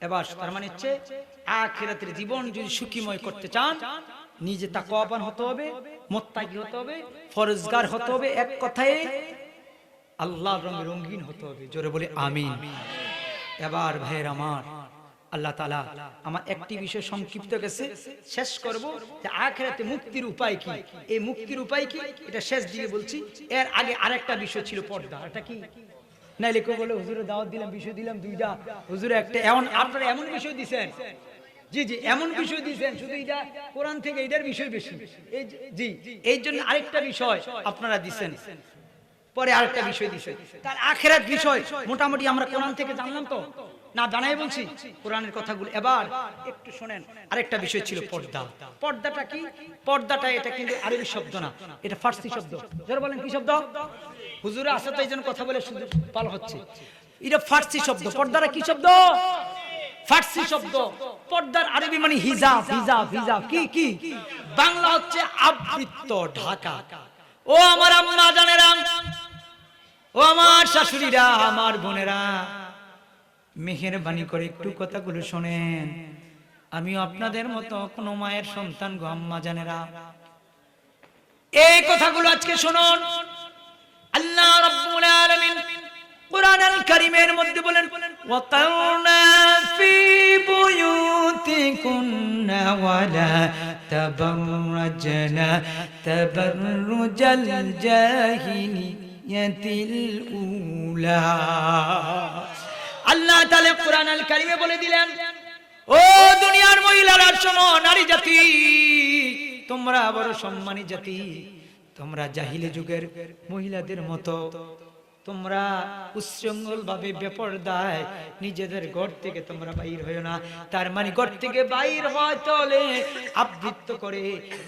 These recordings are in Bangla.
এবার তার মানে হচ্ছে আখিরাতের জীবন যদি সুখীময় করতে চান নিজে তাকওয়াবান হতে হবে, মুত্তাকি হতে হবে, ফরজগার হতে হবে, এক কথায় আল্লাহর রঙে রঙিন হতে হবে। জোরে বলে আমিন। এবার ভাইয়ের আমার, আল্লাহ তাআলা আমার একটি বিষয় সংক্ষিপ্ত গেছে, শেষ করব যে আখিরাতে মুক্তির উপায় কি। এই মুক্তির উপায় কি এটা শেষ দিকে বলছি। এর আগে আরেকটা বিষয় ছিল পর্দা। এটা কি নাইলে কেউ বলে হুজুরে দাওয়াত দিলাম, বিষয় দিলাম দুইটা, হুজুরে একটা, এমন আপনারা এমন বিষয় দিছেন, জি জি এমন বিষয় দিয়েছেন শুধু এটা কোরআন থেকে এটার বিষয় বেশি, এই জি এই জন্য আরেকটা বিষয় আপনারা দিছেন, পরে আরেকটা বিষয় দিছেন। তার আখিরাত বিষয় মোটামুটি আমরা কোরআন থেকে জানলাম তো না, জানাই বলছি কোরআনের কথাগুলো। এবার একটু শুনেন, আরেকটা বিষয় ছিল পর্দা। পর্দাটা কি? পর্দাটা এটা কিন্তু আরবি শব্দ না, এটা ফার্সি শব্দ। যারা বলেন কি শব্দ? হুজুরে আসে তো এই জন্য কথা বলে সুযোগ পাল হচ্ছে। এটা ফার্সি শব্দ। পর্দাটা কি শব্দ? ফার্সি শব্দ। পর্দার আরবি মানে হিজাব। হিজাব হিজাব কি কি? বাংলা হচ্ছে আবৃত্ত, ঢাকা। ও আমার আম্মা জানেরা, ও আমার শাশুড়িরা, আমার বোনেরা, মেহেরবানি করে একটু কথাগুলো শোনেন। আমিও আপনাদের মতো কোন মায়ের সন্তান গো আম্মা জানেরা। এই কথাগুলো আজকে শুনুন। আল্লাহ রাব্বুল আলামিন কুরআনুল কারীমের মধ্যে বলেন, ওয়াকারনা ফি বুয়ুতিকুন্না ওয়ালা তাবাররাজনা তাবাররুজাল জাহিলিয়াতিল উলা। আল্লাহ তাআলা কুরআনুল কারীমে বলে দিলেন, ও দুনিয়ার মহিলারা শোনো, নারী জাতি তোমরা বড় সম্মানী জাতি, তোমরা জাহিলি যুগের মহিলাদের মতো তোমরা উচ্ছৃঙ্খল ভাবে বেপরদায় নিজেদের ঘর থেকে তোমরা বাইর হয়ো না। তার মানে ঘর থেকে বাইর হয় চলে আবৃত্ত করে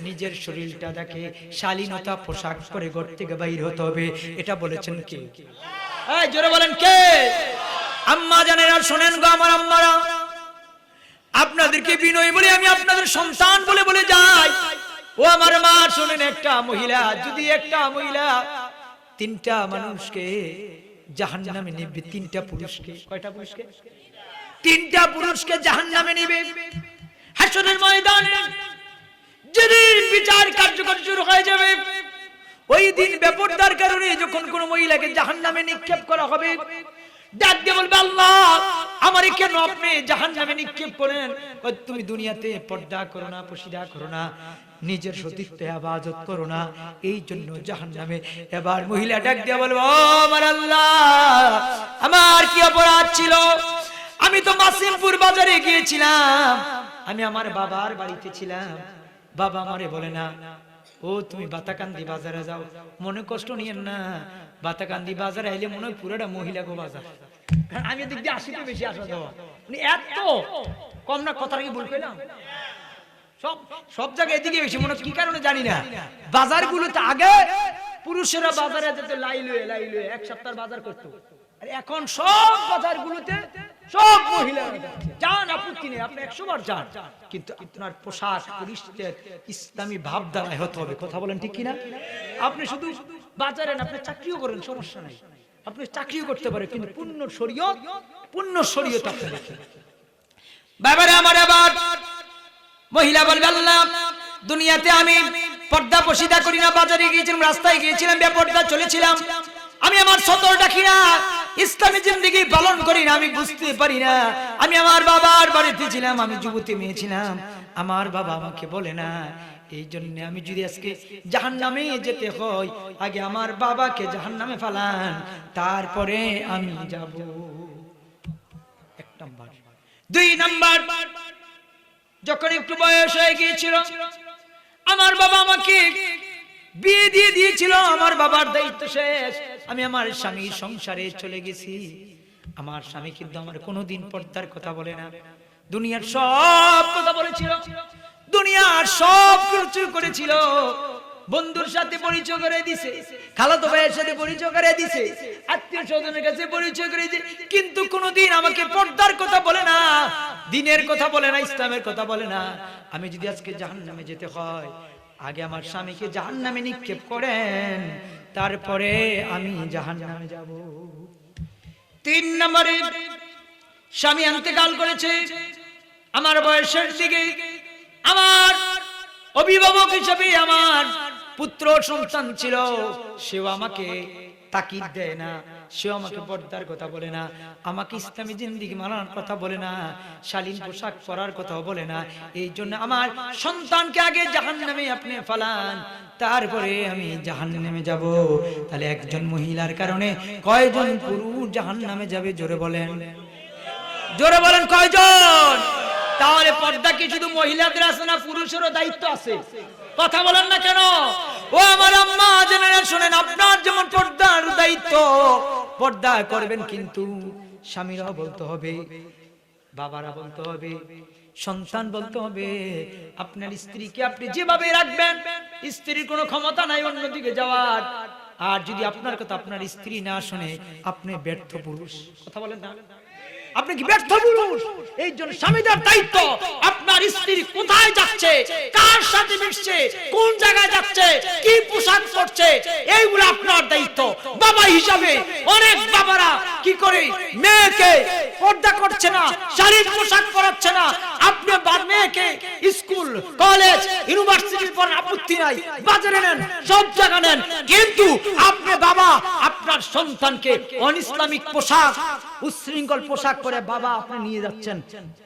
নিজের শরীরটা দেখে শালীনতা পোশাক পরে ঘর থেকে বাইর হতে হবে। এটা বলেছেন কে? এই জোরে বলেন কে? আম্মা জানেরা শোনেন গো আমার আম্মারা, আপনাদেরকে বিনয় বলে আমি আপনাদের সন্তান বলে বলে যাই। ও আমার মা শোনেন, একটা মহিলা যদি একটা মহিলা তিনটা মানুষকে জাহান্নামে নেবে, তিনটা পুরুষকে, কয়টা পুরুষকে? তিনটা পুরুষকে জাহান্নামে নেবে হাসরের ময়দানে। যেদিন বিচার কার্যকর শুরু হয়ে যাবে, ওই দিন বেপরদার কারণে যখন কোন মহিলাকে জাহান্নামে নিক্ষেপ করা হবে, ডাক দিয়ে বলবে, আল্লাহ আমারে কেন আপনি জাহান্নামে নিক্ষেপ করেন? তুমি দুনিয়াতে পর্দা করো না, পর্দা করো না, নিজের সতীত্বে ইবাদত করো না, এই জন্য জাহান্নামে। এবার মহিলা ডাক দিয়ে বলবে, ও আমার আল্লাহ, আমার কি অপরাধ ছিল? আমি তো মাসিমপুর বাজারে গিয়েছিলাম, আমি আমার বাবার বাড়িতে ছিলাম, বাবা আমারে বলে না, ও তুমি বাতাকান্দি বাজারে যাও। মনে কষ্ট নিয়েন না, বাতাকান্দি বাজারে আইলে মনে হয় পুরোটা মহিলা গো বাজার। আমি এদিক দিয়ে আসিতে বেশি আসা যাওয়া, এত কম না? কথাটা কি ভুল কইলাম? সব সব জায়গায় এদিকে বেশি মনে, কি কারণে জানি না। বাজারগুলোতে আগে পুরুষেরা বাজারে যেতে লাইলুয়ে এক সপ্তাহ বাজার করতো, আর এখন সব বাজারগুলোতে সব মহিলা যান, আপত্তি নেই, আপনি 100 বার যান, কিন্তু আপনার পোশাক পরিচ্ছদ ইসলামী ভাবধারায় হতে হবে। কথা বলেন ঠিক কিনা? আপনি শুধু বাজারে না, আপনি চাকরিও করেন, সমস্যা নাই, আপনি চাকরিও করতে পারেন, কিন্তু পূর্ণ শরীয়ত আপনি দেখেন। বাবারে আমার, এবার মহিলা বলবে, আল্লাহ দুনিয়াতে আমি পর্দা পশিদা করি না, বাজারে গিয়েছিলাম, রাস্তায় গিয়েছিলাম, বেপর্দা চলেছিলাম, আমি আমার সতর ডাকি না, ইসলামী জিন্দেগি পালন করি না, আমি বুঝতে পারি না। আমি আমার বাবার বাড়িতে ছিলাম, আমি যুবতী মেয়ে ছিলাম, আমার বাবা আমাকে বলে না, এই জন্য আমি যদি আজকে জাহান্নামে যেতে হয়, আগে আমার বাবাকে জাহান্নামে ফালান, তারপরে আমি যাব। 1 নাম্বার। 2 নাম্বার, যখন একটু বয়স হয়ে গিয়েছিল, আমার বাবা আমাকে বিয়ে দিয়ে দিয়েছিল, আমার বাবার দায়িত্ব শেষ, আমি আমার স্বামীর সংসারে চলে গেছি। আমার স্বামী কিন্তু আমার কোনোদিন পর্দার কথা বলে না, দুনিয়ার সব কথা বলেছিল, দুনিয়ার সব কিছু করেছিল, বন্ধুর সাথে পরিচয় করে দিছে, খালাতো ভাইয়ের সাথে পরিচয় করে দিছে, আত্মীয় স্বজনের কাছে পরিচয় করে দিছে, কিন্তু কোনোদিন আমাকে পর্দার কথা বলে না, দ্বীনের কথা বলে না, ইসলামের কথা বলে না। আমি যদি আজকে জাহান্নামে যেতে হয়, আগে আমার স্বামীকে জাহান্নামে নিক্ষেপ করেন, তারপরে আমি জাহান্নামে যাব। 3 নম্বরে স্বামী ইন্তেকাল করেছে, আমার বয়সের দিকে আমার অভিভাবক হিসেবে আমার পুত্র সন্তান ছিল, সেও আমাকে তাকিদ দেয় না, সেও আমাকে পর্দার কথা বলে না, আমাকে ইসলামী জিন্দেগি মানার কথা বলে না, শালীন পোশাক পরার কথাও বলে না। এই জন্য আমার সন্তানকে আগে জাহান্নামে আপনি ফালান, তারপরে আমি জাহান্নামে যাব। তাহলে একজন মহিলার কারণে কয়জন পুরুষ জাহান্নামে যাবে? জোরে বলেন, জোরে বলেন কয়জন? তাহলে পর্দা কি শুধু মহিলাদের আছে না পুরুষেরও দায়িত্ব আছে? কথা বলেন না কেন? ও আমার আম্মা জানেন, শুনেন, আপনার যেমন পর্দার দায়িত্ব, পর্দা করবেন, কিন্তু স্বামীরাও বলতে হবে, বাবারা বলতে হবে, সন্তান বলতে হবে, আপনার স্ত্রীকে আপনি যেভাবে রাখবেন, স্ত্রীর কোনো ক্ষমতা নাই অন্যদিকে যাওয়ার। আর যদি আপনার কথা আপনার স্ত্রী না শুনে, আপনি ব্যর্থ পুরুষ। কথা বলেন না, আপনি কি ব্যর্থ পুরুষ? এই জন্য স্বামীদের দায়িত্ব, আপনার স্ত্রী কোথায় যাচ্ছে, কার সাথে মিশছে, কোন জায়গায় যাচ্ছে, কি পোশাক পরছে, এইগুলো আপনার দায়িত্ব। বাবা হিসাবে অনেক বাবারা কি করে মেয়েকে পর্দা করছে না, শালীন পোশাক পরাচ্ছে না। আপনি মেয়েকে স্কুল, কলেজ, ইউনিভার্সিটির পর আপত্তি নাই, বাজারে নেন, সব জায়গা নেন, কিন্তু আপনি বাবা আপনার সন্তানকে অনইসলামিক পোশাক, উচ্ছৃঙ্খল পোশাক পরে বাবা আপনি নিয়ে যাচ্ছেন,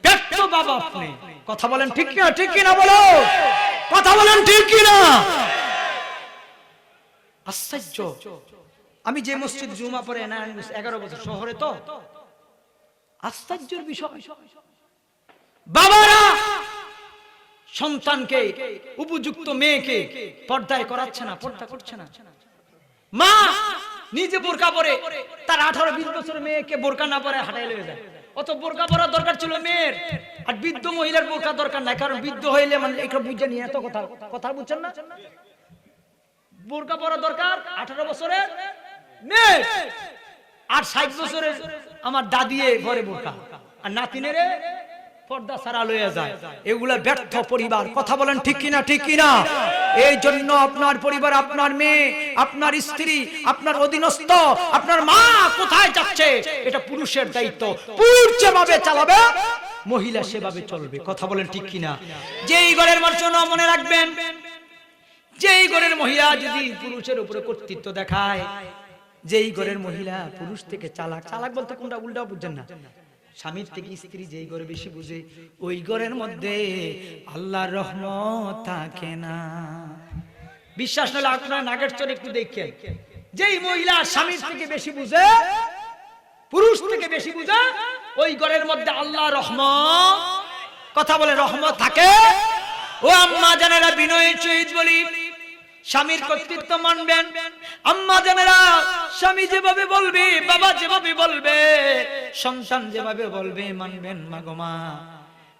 ব্যর্থ বাবা আপনি। কথা বলেন ঠিক কি না? ঠিক কি না বলো? কথা বলেন ঠিক কি না? আশ্চর্য, আমি যে মসজিদ জুমা পড়ে না 11 বছর শহরে, তো আশ্চর্যের বিষয়, বাবারা সন্তানকে, উপযুক্ত মেয়েকে পর্দায় করাচ্ছে না, পর্দা করছে না। মা নিজে বোরকা পরে তার 18-20 বছরের মেয়েকে বোরকা না পরে হাঁটাই লয়ে যায়। অত বোরকা পরা দরকার ছিল মেয়ের, আর বৃদ্ধ মহিলার বোরকা দরকার নাই, কারণ বৃদ্ধ হইলে মানে এটা বুঝে নিয়ে এত কথা কথা বুঝছেন না। বোরকা পরা দরকার 18 বছরের মেয়ে, আর 60 বছরের আমার দাদিয়ে ঘরে বোরকা, আর নাতিনেরে পর্দা ছাড়া লয়ে যায়। এগুলা ব্যর্থ পরিবার। কথা বলেন ঠিক কিনা? ঠিক কিনা? এই জন্য আপনার পরিবার, আপনার মেয়ে, আপনার স্ত্রী, আপনার অধীনস্থ, আপনার মা কোথায় যাচ্ছে, এটা পুরুষের দায়িত্ব। পুরুষ যেভাবে চালাবে, মহিলা সেভাবে চলবে। কথা বলেন ঠিক কিনা? যেই ঘরের মানুষ মনে রাখবেন, যেই ঘরের মহিলা যদি পুরুষের উপরে কর্তৃত্ব দেখায়, যেই ঘরের মহিলা পুরুষ থেকে চালাক, চালাক বলতে কোনটা উল্টা বুঝছেন না, স্বামীর থেকে স্ত্রী যেই ঘরে বেশি বুঝে, ওই ঘরের মধ্যে আল্লাহর রহমত থাকে না। বিশ্বাস না হলে আপনারা নাগের চরে একটু দেখেন, যেই মহিলা স্বামীর থেকে বেশি বুঝে, পুরুষ থেকে বেশি বুঝে, ওই ঘরের মধ্যে আল্লাহর রহমত, কথা বলে রহমত থাকে। ও আম্মা জানেরা, বিনয়ের সহিত বলি, স্বামীর কর্তৃত্ব মানবেন। আম্মা জানেরা, স্বামী যেভাবে বলবে, বাবা যেভাবে বলবে, সন্তান যেভাবে বলবে মানবেন। মাগো মা,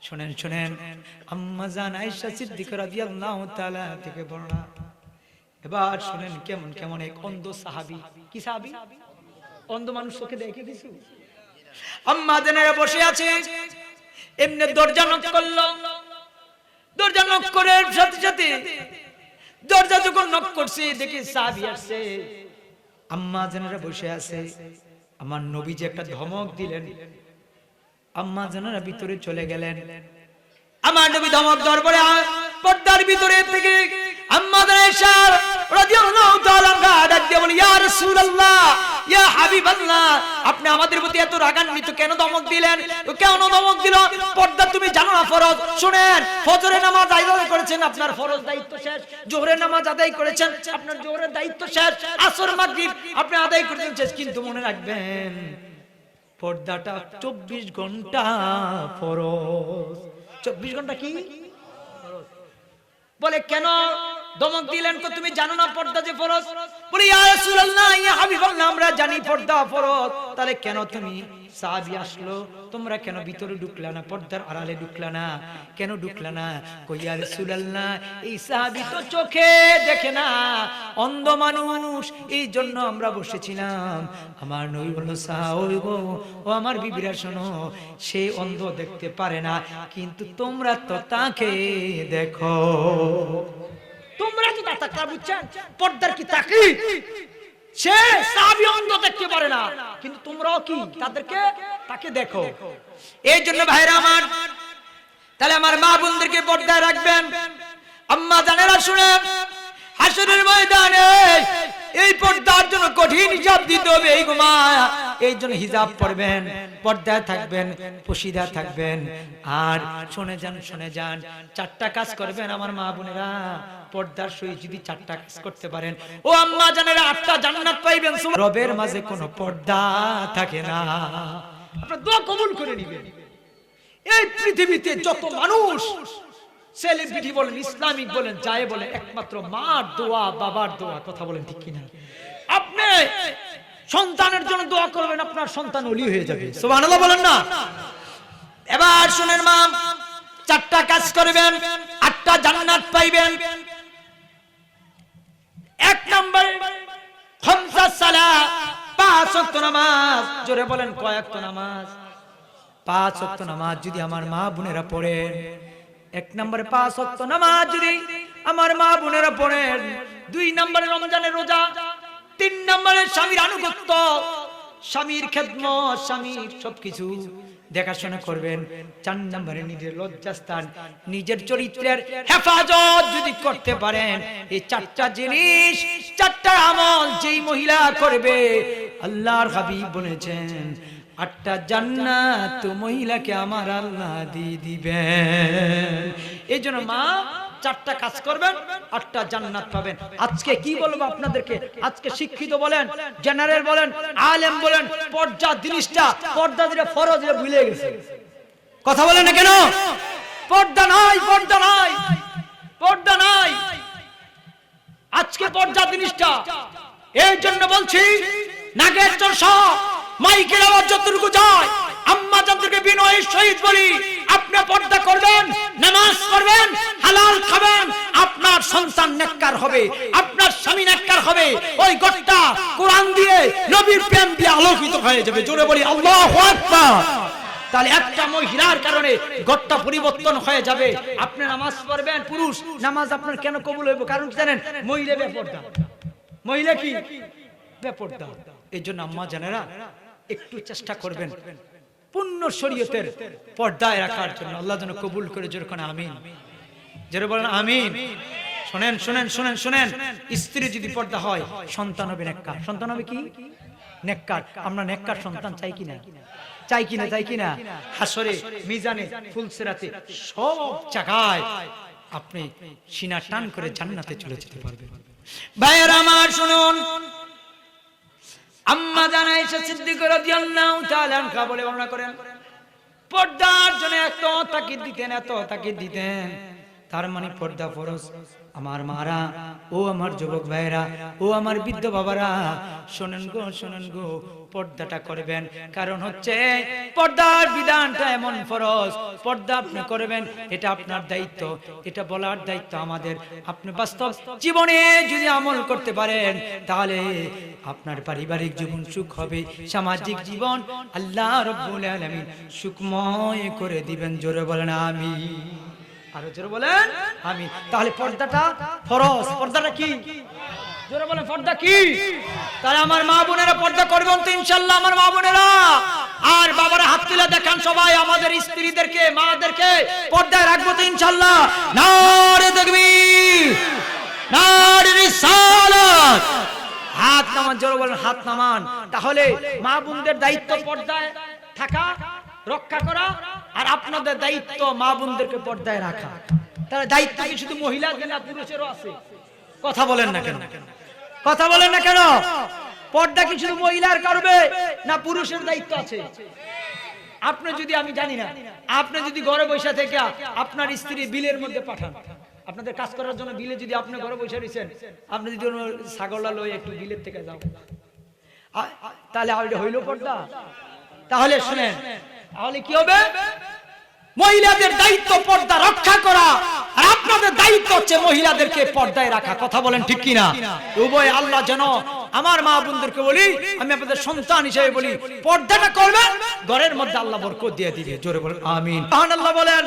শুনেন শুনেন, আম্মা জান আয়েশা সিদ্দিকা রাদিয়াল্লাহু তাআলা থেকে বর্ণনা। এবার শুনেন কেমন কেমন এক অন্ধ সাহাবী। কি সাহাবী? অন্ধ মানুষ চোখে দেখে কিছু। আম্মা জানেরা বসে আছে, এমনি দরজা নক করলো। দরজা নক করার সাথে সাথে দরজা যখন নক করছে, দেখি সাহাবী আসছে। আম্মা জানেরা বসে আছে। আমার নবীজি একটা ধমক দিলেন, আম্মা জানেরা ভিতরে চলে গেলেন। আমার নবী ধমক দেওয়ার পরে পর্দার ভিতরে থেকে আম্মা আয়েশা রাদিয়াল্লাহু তাআলা আনহা ডাক দিয়ে বলে, ইয়া রাসূলুল্লাহ, ইয়া হাবিবাল্লাহ, আপনি আমাদের প্রতি এত রাগান্বিত কেন? ধমক দিলেন কেন? ধমক দিল, পর্দা তুমি জানো না ফরজ। শুনেন, ফজরের নামাজ আদায় করেছেন, আপনার ফরজ দায়িত্ব শেষ। জোহরের নামাজ আদায় করেছেন, আপনার জোহরের দায়িত্ব শেষ। আসর মাগরিব আপনি আদায় করেছেন, শেষ। কিন্তু মনে রাখবেন, পর্দাটা 24 ঘন্টা ফরজ। 24 ঘন্টা কি বলে? কেন ধমক দিলেন? তুমি জানো না পর্দা যে ফরজ? বলি, ইয়া রাসূলুল্লাহ, ইয়া হাবিবাল্লাহ, আমরা জানি পর্দা ফরজ। তাহলে কেন তুমি, সাহাবী আসলো, তোমরা কেন ভিতরে ঢুকলা না, পর্দার আড়ালে ঢুকলা না? কেন ঢুকলা না? কই, ইয়া রাসূলুল্লাহ, এই সাহাবী তো চোখে দেখে না, অন্ধ মানুষ, এই জন্য আমরা বসেছিলাম। আমার নবী বলল, সাহাবী গো, ও আমার বিবিরা শোনো, সে অন্ধ, দেখতে পারে না, কিন্তু তোমরা তো তাকে দেখো। তোমরা তো তাকে বুঝছেন, পর্দার কি তাকি? সে সাহাবী অন্ধ, দেখতে পারে না, কিন্তু তোমরাও কি তাদেরকে তাকে দেখো। এই জন্য ভাইরা আমার, তাহলে আমার মা বোনদেরকে পর্দায় রাখবেন। আম্মা জানেরা শুনেন, হাসরের ময়দানে এই পর্দার জন্য কঠিন হিসাব দিতে হবে। এই গোমা, এই জন্য হিজাব পড়বেন, পর্দায় থাকবেন, পশিদা থাকবেন। আর শুনে যান, চারটা কাজ করবেন আমার মা বোনেরা। পর্দার সহিত যদি চারটা কাজ করতে পারেন, ও আম্মা জানেরা, 8টা জান্নাত পাইবেন। রবের মাঝে কোনো পর্দা থাকে না। আপনারা দোয়া কবুল করে নেবেন। এই পৃথিবীতে যত মানুষ, সেলিব্রিটি বলেন, ইসলামিক বলেন, যাই বলেন, একমাত্র মার দোয়া, বাবার দোয়া। কথা বলেন ঠিক কিনা? আপনি সন্তানের জন্য দোয়া করবেন, আপনার সন্তান ওলি হয়ে যাবে। সুবহানাল্লাহ বলেন না? এবার শুনেন মা, 4টা কাজ করবেন, 8টা জান্নাত পাইবেন। 1 নম্বর, খামসা সালাত, 5 ওয়াক্ত নামাজ। জোরে বলেন, কয় ওয়াক্ত নামাজ? 5 ওয়াক্ত নামাজ যদি আমার মা বোনেরা পড়েন, 1 নম্বরে 5 ওয়াক্ত নামাজ যদি আমার মা বোনেরা পড়েন, 2 নম্বরে রমজানের রোজা, 3 নম্বরে স্বামীর আনুগত্য, স্বামীর খেদমত, স্বামীর সবকিছু দেখাশোনা করবেন, 4 নম্বরে নিজের লজ্জাস্থান, নিজের চরিত্রের হেফাজত যদি করতে পারেন, এই 4টা জিনিস, 4টা আমল যেই মহিলা করবে, আল্লাহর হাবিব বলেছেন 8টা জান্নাত মহিলাকে আমার আল্লাহ দিয়ে দিবেন। এই জন্য মা 4টা কাজ করবেন, 8টা জান্নাত পাবেন। আজকে কি বলবো আপনাদেরকে, আজকে শিক্ষিত বলেন, জেনারেল বলেন, আলেম বলেন, পর্দা জিনিসটা, পর্দা দিলে ফরজ ভুলে গেছে। কথা বলেন না কেন? পর্দা নাই, পর্দা নাই, পর্দা নাই। আজকে পর্দা জিনিসটা, এই জন্য বলছি, নাগের চোর সব মাইকের আওয়াজ যতটুকু যায়, আম্মা জানদেরকে বিনয়ের সহিত বলি, আপনি পর্দা করবেন, নামাজ পড়বেন, হালাল খাবেন, আপনার সন্তান নেককার হবে, আপনার স্বামী নেককার হবে। ওই ঘরটা কোরআন দিয়ে, নবীর প্রেম দিয়ে আলোকিত হয়ে যাবে। জোরে বলি আল্লাহু আকবার। তাহলে একটা মহিলার কারণে ঘরটা পরিবর্তন হয়ে যাবে। আপনি নামাজ পড়বেন, পুরুষ নামাজ আপনার কেন কবুল হইব? কারণ কি জানেন? মহিলা বেপর্দা। মহিলা কি? বেপর্দা। এই জন্য আম্মা জানেরা, একটু চেষ্টা করবেন পূর্ণ শরীয়তের পর্দায় রাখার জন্য। আল্লাহ যেন কবুল করে। জোরে কোন আমিন, জোরে বলেন আমিন। শুনেন শুনেন শুনেন শুনেন, স্ত্রী যদি পর্দা হয়, সন্তান হবে নেককার। সন্তান হবে কি? নেককার। আমরা নেককার সন্তান চাই কিনা? চাই কিনা? চাই কিনা? হাসরে, মিজানে, ফুলসিরাতে, সব জায়গায় আপনি সিনা টান করে জান্নাতে চলে যেতে পারবেন। ভাইয়েরা আমার শুনুন, আম্মা জানা আয়েশা সিদ্দিকা রাদিয়াল্লাহু তাআলা আনহা বলে বর্ণনা করেন, পর্দার জন্য এত তাকিদ দিতেন, এত তাকিদ দিতেন। তার মানে পর্দা ফরজ। আমার মারা, ও আমার যুবক ভাইরা, ও আমার বৃদ্ধ বাবারা, শোনেন গো, শোনেন গো, পর্দাটা করবেন। কারণ হচ্ছে পর্দার বিধানটা এমন ফরজ, পর্দা আপনি করবেন, এটা আপনার দায়িত্ব, এটা বলার দায়িত্ব আমাদের। আপনি বাস্তব জীবনে যদি আমল করতে পারেন, তাহলে আপনার পারিবারিক জীবন সুখ হবে, সামাজিক জীবন আল্লাহ রাব্বুল আলামিন সুখময় করে দিবেন। জোরে বলেন আমিন। আরো জোরে বলেন আমিন। তাহলে পর্দাটা ফরজ। পর্দাটা কি? জোরে বলেন, পর্দা কি? তাহলে আমার মা বোনেরা পর্দা করবেন তো ইনশাআল্লাহ? আমার মা বোনেরা আর বাবারা হাত তুলে দেখান সবাই, আমাদের স্ত্রীদেরকে, মাদেরকে পর্দায় রাখবো তো ইনশাআল্লাহ? নারে তাকবীর, নারে রিসালাত। হাত নামান, জোরে বলেন হাত নামান। তাহলে মা বোনদের দায়িত্ব পর্দায় থাকা, রক্ষা করা, আর আপনাদের দায়িত্ব মা বোনদেরকে পর্দায় রাখা। তাহলে দায়িত্ব কি শুধু মহিলাদের না, পুরুষেরও আছে? কথা বলেন না কেন? কথা বলেন না কেন? পর্দা কি শুধু মহিলার করবে না পুরুষের দায়িত্ব আছে? আপনি যদি, আমি জানি না, আপনি যদি ঘরে বসে থেকে আপনার স্ত্রী বিলের মধ্যে পাঠান, আপনাদের কাজ করার জন্য বিলে, যদি আপনি ঘরে বসে রয়েছেন, আপনি যদি ছাগলটা লই একটু বিলের থেকে যাও, তাহলে হইল পর্দা? তাহলে শুনেন, তাহলে কি হবে? মহিলাদের দায়িত্ব পর্দা রক্ষা করা, আর আপনাদের দায়িত্ব হচ্ছে মহিলাদেরকে পর্দায় রাখা। কথা বলেন ঠিক কিনা? উভয় আল্লাহ যেন, আমার মা বোনদেরকে বলি, আমি আপনাদের সন্তান হিসেবে বলি, পর্দাটা করবেন, ঘরের মধ্যে আল্লাহ বরকত দিয়ে দিবে। জোরে বলেন আমিন। সুবহানাল্লাহ বলেন।